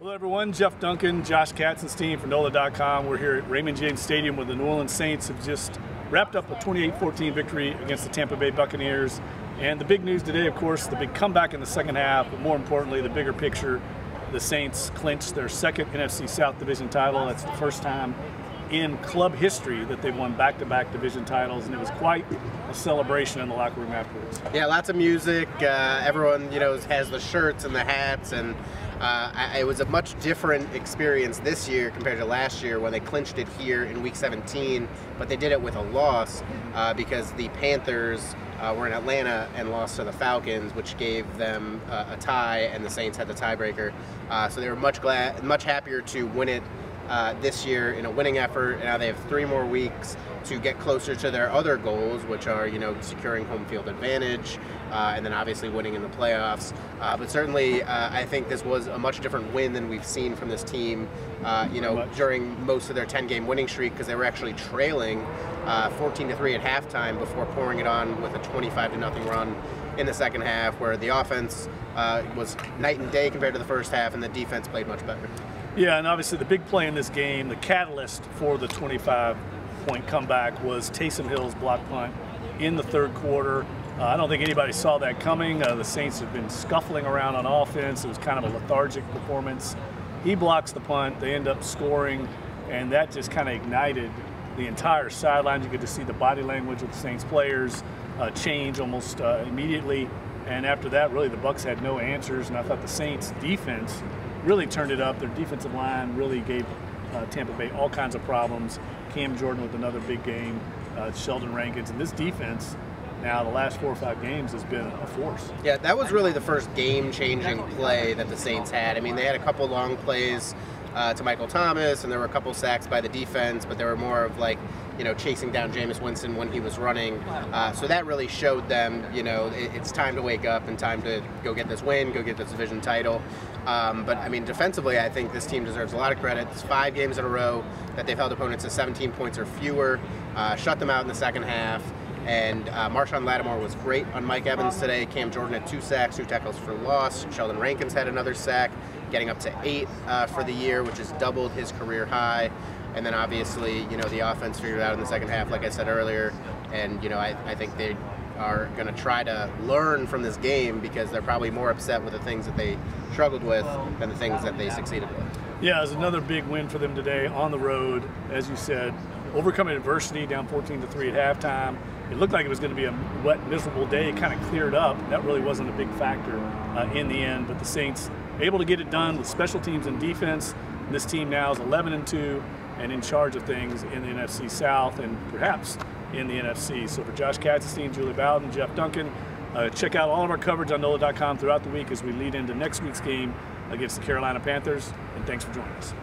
Hello everyone, Jeff Duncan, Josh Katzen's team from NOLA.com. We're here at Raymond James Stadium where the New Orleans Saints have just wrapped up a 28-14 victory against the Tampa Bay Buccaneers. And the big news today, of course, the big comeback in the second half, but more importantly, the bigger picture, the Saints clinched their second NFC South division title. That's the first time in club history that they've won back-to-back division titles, and it was quite a celebration in the locker room afterwards. Yeah, lots of music. Everyone, has the shirts and the hats, and it was a much different experience this year compared to last year when they clinched it here in Week 17, but they did it with a loss because the Panthers were in Atlanta and lost to the Falcons, which gave them a tie, and the Saints had the tiebreaker. So they were much happier to win it this year in a winning effort, and now they have 3 more weeks to get closer to their other goals, which are, securing home field advantage, and then obviously winning in the playoffs. But certainly, I think this was a much different win than we've seen from this team, during most of their 10-game winning streak, because they were actually trailing 14-3 at halftime before pouring it on with a 25-0 run in the second half, where the offense was night and day compared to the first half, and the defense played much better. Yeah, and obviously the big play in this game, the catalyst for the 25-point comeback, was Taysom Hill's block punt in the third quarter. I don't think anybody saw that coming. The Saints have been scuffling around on offense. It was kind of a lethargic performance. He blocks the punt. They end up scoring, and that just kind of ignited the entire sideline. You get to see the body language of the Saints players change almost immediately. And after that, really, the Bucs had no answers, and I thought the Saints' defense really turned it up. Their defensive line really gave Tampa Bay all kinds of problems. Cam Jordan with another big game, Sheldon Rankins, and this defense now the last 4 or 5 games has been a force. Yeah, that was really the first game-changing play that the Saints had. I mean, they had a couple long plays to Michael Thomas, and there were a couple sacks by the defense, but they were more of like, chasing down Jameis Winston when he was running. So that really showed them, it's time to wake up and time to go get this win, go get this division title. But I mean, defensively, I think this team deserves a lot of credit. It's 5 games in a row that they've held opponents to 17 points or fewer, shut them out in the second half. And Marshawn Lattimore was great on Mike Evans today. Cam Jordan had 2 sacks, 2 tackles for loss. Sheldon Rankins had another sack, getting up to 8 for the year, which has doubled his career high. And then obviously, the offense figured it out in the second half, like I said earlier. And, I think they are going to try to learn from this game, because they're probably more upset with the things that they struggled with than the things that they succeeded with. Yeah, it was another big win for them today on the road, as you said, overcoming adversity, down 14-3 at halftime. It looked like it was going to be a wet, miserable day. It kind of cleared up. That really wasn't a big factor in the end, but the Saints able to get it done with special teams and defense. This team now is 11-2 and in charge of things in the NFC South and perhaps in the NFC. So for Josh Katzen's team, Julie Bowden, Jeff Duncan, check out all of our coverage on NOLA.com throughout the week as we lead into next week's game against the Carolina Panthers, and thanks for joining us.